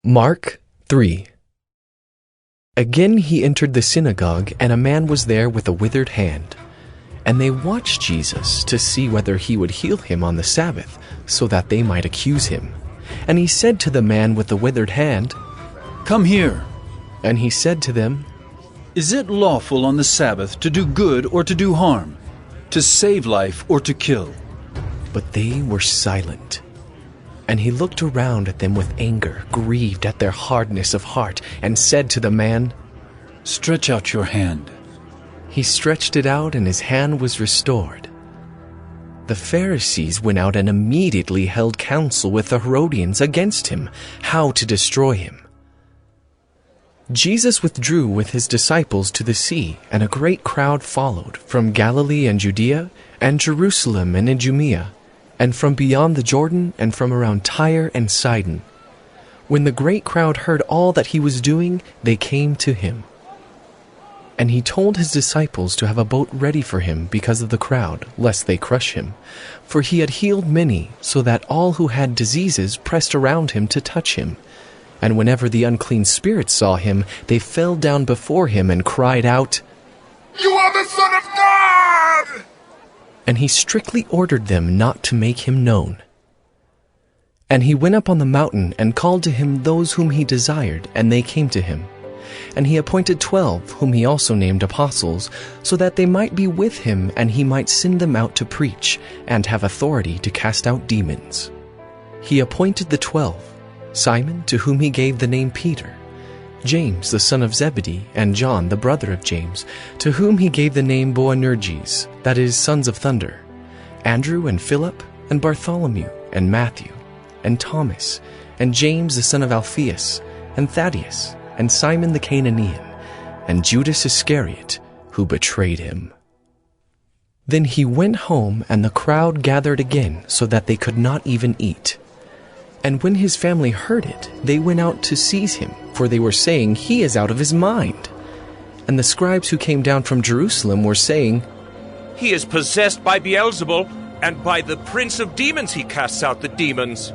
Mark 3. Again he entered the synagogue, and a man was there with a withered hand. And they watched Jesus to see whether he would heal him on the Sabbath, so that they might accuse him. And he said to the man with the withered hand, "Come here." And he said to them, "Is it lawful on the Sabbath to do good or to do harm, to save life or to kill?" But they were silent. And he looked around at them with anger, grieved at their hardness of heart, and said to the man, "Stretch out your hand." He stretched it out, and his hand was restored. The Pharisees went out and immediately held counsel with the Herodians against him, how to destroy him. Jesus withdrew with his disciples to the sea, and a great crowd followed from Galilee and Judea, and Jerusalem and Idumea, and from beyond the Jordan, and from around Tyre and Sidon. When the great crowd heard all that he was doing, they came to him. And he told his disciples to have a boat ready for him because of the crowd, lest they crush him. For he had healed many, so that all who had diseases pressed around him to touch him. And whenever the unclean spirits saw him, they fell down before him and cried out, "You are the Son of God!" And he strictly ordered them not to make him known. And he went up on the mountain and called to him those whom he desired, and they came to him. And he appointed 12, whom he also named apostles, so that they might be with him, and he might send them out to preach, and have authority to cast out demons. He appointed the 12, Simon, to whom he gave the name Peter, James the son of Zebedee, and John the brother of James, to whom he gave the name Boanerges, that is, sons of thunder, Andrew and Philip, and Bartholomew, and Matthew, and Thomas, and James the son of Alphaeus, and Thaddeus, and Simon the Cananean, and Judas Iscariot, who betrayed him. Then he went home, and the crowd gathered again, so that they could not even eat. And when his family heard it, they went out to seize him, for they were saying, "He is out of his mind." And the scribes who came down from Jerusalem were saying, "He is possessed by Beelzebul, and by the prince of demons he casts out the demons."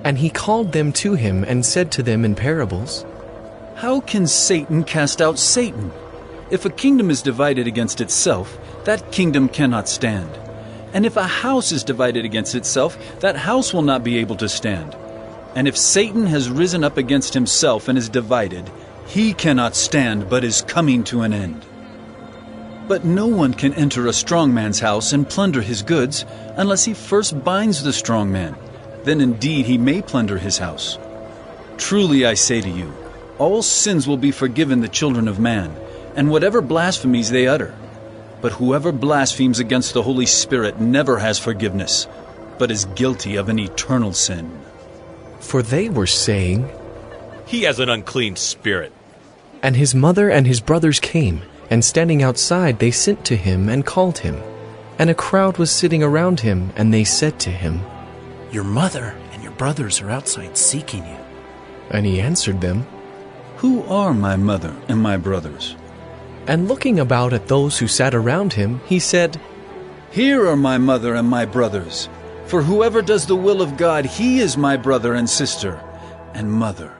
And he called them to him and said to them in parables, "How can Satan cast out Satan? If a kingdom is divided against itself, that kingdom cannot stand. And if a house is divided against itself, that house will not be able to stand. And if Satan has risen up against himself and is divided, he cannot stand, but is coming to an end. But no one can enter a strong man's house and plunder his goods, unless he first binds the strong man. Then indeed he may plunder his house. Truly I say to you, all sins will be forgiven the children of man, and whatever blasphemies they utter. But whoever blasphemes against the Holy Spirit never has forgiveness, but is guilty of an eternal sin." For they were saying, "He has an unclean spirit." And his mother and his brothers came, and standing outside they sent to him and called him. And a crowd was sitting around him, and they said to him, "Your mother and your brothers are outside seeking you." And he answered them, "Who are my mother and my brothers?" And looking about at those who sat around him, he said, "Here are my mother and my brothers. For whoever does the will of God, he is my brother and sister and mother."